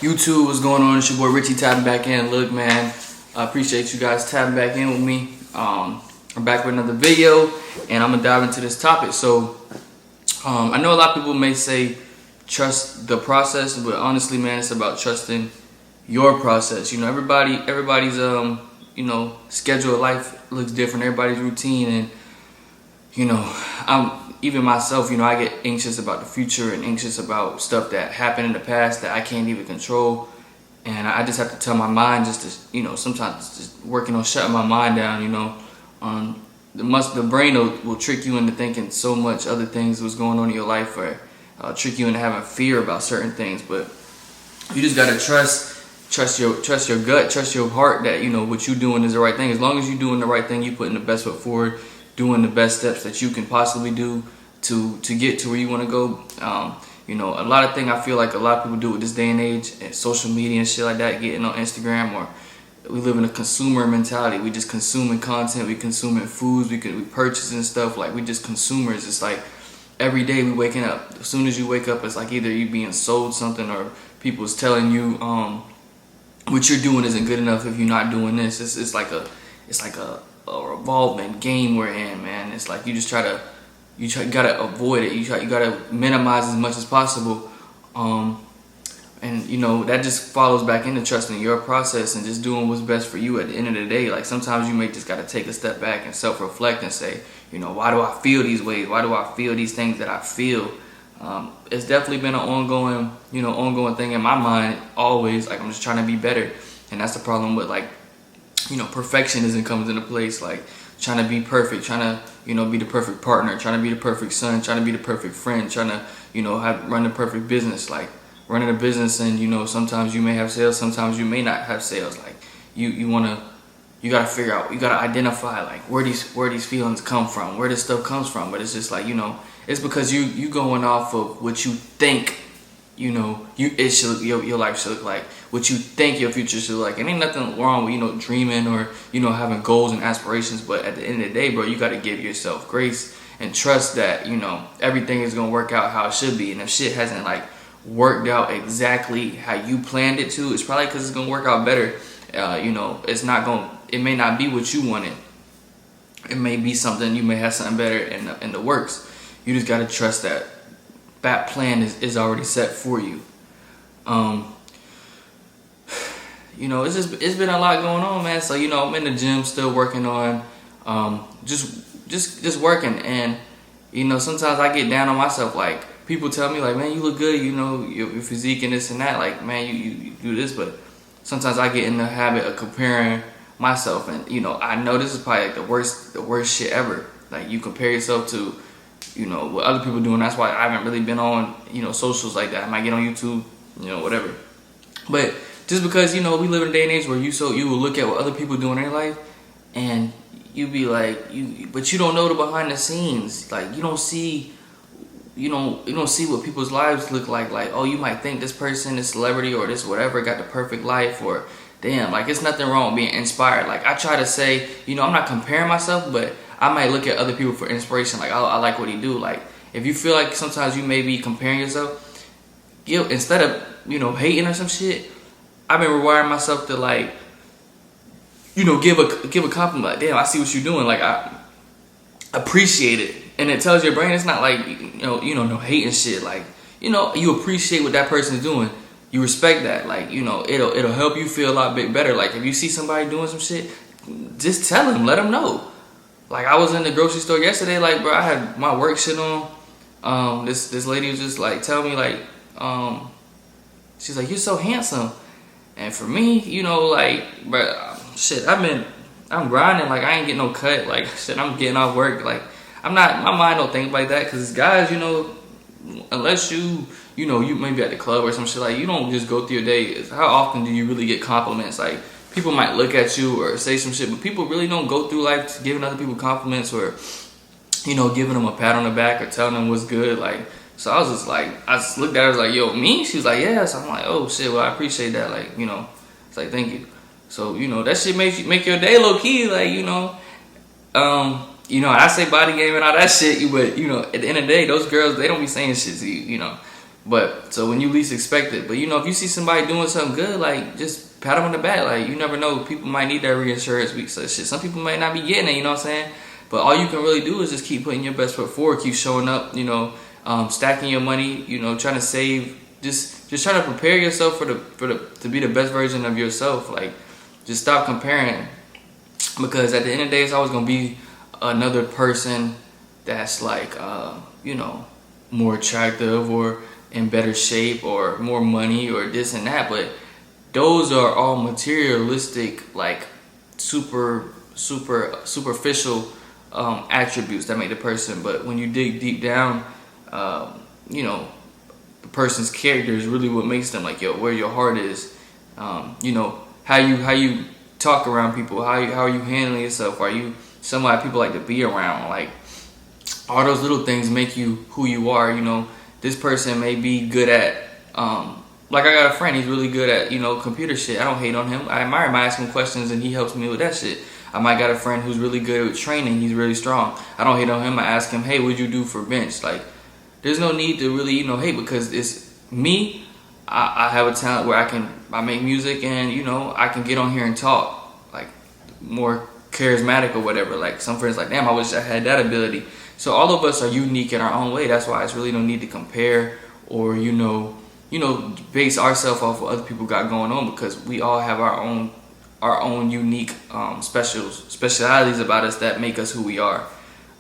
YouTube, what's going on? It's your boy Richie tapping back in. Look, man, I appreciate you guys tapping back in with me. I'm back with another video, and I'm gonna dive into this topic. So, I know a lot of people may say trust the process, but honestly, man, it's about trusting your process. You know, everybody's schedule of life looks different. Everybody's routine, and even myself, I get anxious about the future and anxious about stuff that happened in the past that I can't even control. And I just have to tell my mind just to, sometimes just working on shutting my mind down, the brain will trick you into thinking so much other things was going on in your life, or trick you into having fear about certain things. But you just gotta trust your gut, trust your heart that, what you're doing is the right thing. As long as you're doing the right thing, you putting the best foot forward, doing the best steps that you can possibly do to get to where you want to go. A lot of things I feel like a lot of people do with this day and age and social media and shit like that, getting on Instagram, or we live in a consumer mentality. We just consuming content, we consuming foods, we purchasing stuff, like we just consumers. It's like every day we waking up. As soon as you wake up, it's like either you being sold something or people's telling you what you're doing isn't good enough if you're not doing this. It's like a revolving game we're in, man. It's like you gotta avoid it. You gotta minimize as much as possible, and that just follows back into trusting your process and just doing what's best for you at the end of the day. Like sometimes you may just gotta take a step back and self-reflect and say, why do I feel these ways? Why do I feel these things that I feel? It's definitely been an ongoing thing in my mind always. Like I'm just trying to be better, and that's the problem with perfectionism comes into place. Like trying to be perfect, trying to be the perfect partner, trying to be the perfect son, trying to be the perfect friend, trying to run the perfect business. Like running a business, and sometimes you may have sales, sometimes you may not have sales. Like you gotta figure out, you gotta identify like where these feelings come from, where this stuff comes from. But it's just like it's because you going off of what you think your life should look like, what you think your future should look like. And ain't nothing wrong with dreaming or having goals and aspirations, but at the end of the day, bro, you got to give yourself grace and trust that everything is gonna work out how it should be. And if shit hasn't worked out exactly how you planned it to, it's probably because it's gonna work out better. It may not be what you wanted. It may be something, you may have something better in the works. You just got to trust that that plan is already set for you. It's been a lot going on, man. So I'm in the gym still working on just working. And sometimes I get down on myself. Like people tell me like, man, you look good, your physique and this and that, like, man, you do this. But sometimes I get in the habit of comparing myself, and I know this is probably like the worst shit ever. Like you compare yourself to what other people doing. That's why I haven't really been on socials like that. I might get on YouTube, whatever. But just because we live in a day and age where you will look at what other people do in their life, and you be like but you don't know the behind the scenes. Like you don't see what people's lives look like. Like, oh, you might think this person, this celebrity or this whatever got the perfect life, or damn, like it's nothing wrong with being inspired. Like I try to say, I'm not comparing myself, but I might look at other people for inspiration. Like I like what he do. Like if you feel like sometimes you may be comparing yourself, instead of hating or some shit, I've been rewiring myself to give a compliment. Like, damn, I see what you're doing. Like I appreciate it, and it tells your brain it's not like no hating shit. Like you appreciate what that person's doing. You respect that. Like it'll help you feel a lot bit better. Like if you see somebody doing some shit, just tell them, let them know. Like I was in the grocery store yesterday, like bro, I had my work shit on. This lady was just like telling me like, she's like, you're so handsome. And for me, like, bro, shit, I'm grinding. Like I ain't getting no cut. Like shit, I'm getting off work. Like my mind don't think like that, because guys, unless you may be at the club or some shit, like you don't just go through your day. How often do you really get compliments? Like people might look at you or say some shit, but people really don't go through life giving other people compliments or giving them a pat on the back or telling them what's good. Like, so I just looked at her, I was like, yo, me? She was like, yeah. So I'm like, oh shit, well I appreciate that. Like, it's like, thank you. So that shit make your day low key. Like, I say body game and all that shit, but at the end of the day, those girls, they don't be saying shit to you. But so when you least expect it, but you know, if you see somebody doing something good, like just pat them on the back. Like you never know, people might need that reinsurance week. So shit, some people might not be getting it. You know what I'm saying? But all you can really do is just keep putting your best foot forward, keep showing up. You know, stacking your money. You know, trying to save. Just trying to prepare yourself to be the best version of yourself. Like just stop comparing, because at the end of the day, it's always gonna be another person that's like you know, more attractive or in better shape or more money or this and that. But those are all materialistic, like superficial attributes that make the person. But when you dig deep down, you know, the person's character is really what makes them, like, yo, where your heart is. You know, how you talk around people, how are you handling yourself, are you somebody people like to be around? Like all those little things make you who you are. You know, this person may be good at like I got a friend, he's really good at, you know, computer shit. I don't hate on him. I admire him. I ask him questions and he helps me with that shit. I might got a friend who's really good with training. He's really strong. I don't hate on him. I ask him, hey, what'd you do for bench? Like, there's no need to really, you know, hate, because it's me. I have a talent where I make music and, you know, I can get on here and talk like more charismatic or whatever. Like some friends like, damn, I wish I had that ability. So all of us are unique in our own way. That's why it's really no need to compare or, you know, base ourselves off what other people got going on, because we all have our own unique specialities about us that make us who we are.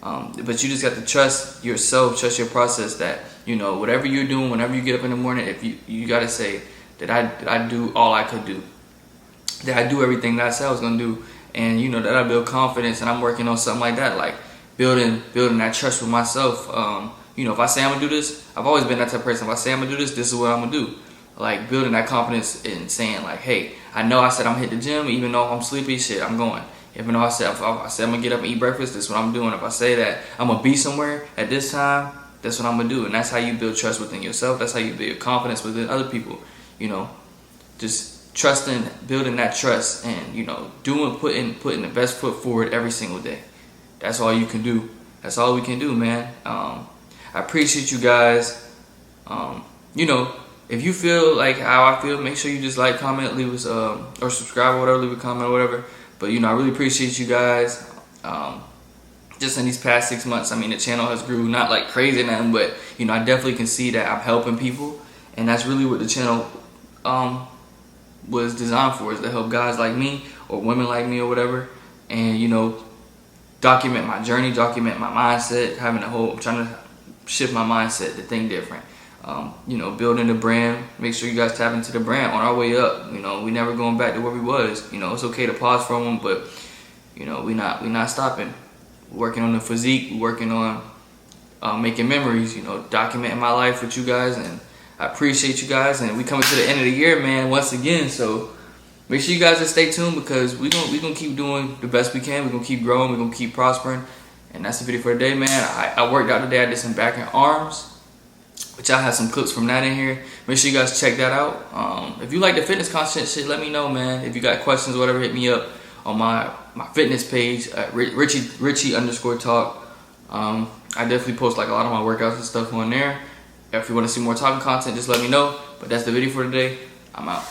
But you just got to trust yourself, trust your process, that, you know, whatever you're doing, whenever you get up in the morning, if you got to say that I do all I could do, that I do everything that I said I was going to do, and, you know, that I build confidence, and I'm working on something like that, like building that trust with myself. You know, if I say I'm gonna do this, I've always been that type of person. If I say I'm gonna do this, this is what I'm gonna do. Like building that confidence and saying like, hey, I know I said I'm hitting the gym, even though I'm sleepy, shit, I'm going. Even though I said I'm gonna get up and eat breakfast, this is what I'm doing. If I say that I'm gonna be somewhere at this time, that's what I'm gonna do. And that's how you build trust within yourself. That's how you build confidence within other people. You know, just trusting, building that trust, and, you know, putting the best foot forward every single day. That's all you can do. That's all we can do, man. I appreciate you guys. You know, if you feel like how I feel, make sure you just like, comment, leave us, or subscribe or whatever, leave a comment or whatever. But, you know, I really appreciate you guys. Just in these past 6 months, I mean, the channel has grew, not like crazy or nothing, but, you know, I definitely can see that I'm helping people. And that's really what the channel was designed for, is to help guys like me or women like me or whatever. And, you know, document my journey, document my mindset, I'm trying to shift my mindset to think different. You know, building the brand, make sure you guys tap into the brand on our way up. You know, we never going back to where we was. You know, it's okay to pause for a moment, but, you know, we not stopping. We're working on the physique, we're working on making memories, you know, documenting my life with you guys, and I appreciate you guys. And we coming to the end of the year, man, once again, so make sure you guys just stay tuned, because we gonna keep doing the best we can. We're gonna keep growing, we're gonna keep prospering. And that's the video for today, man. I worked out today. I did some back and arms, which I have some clips from that in here. Make sure you guys check that out. If you like the fitness content shit, let me know, man. If you got questions or whatever, hit me up on my fitness page, Richie_talk. I definitely post like a lot of my workouts and stuff on there. If you want to see more talking content, just let me know. But that's the video for today. I'm out.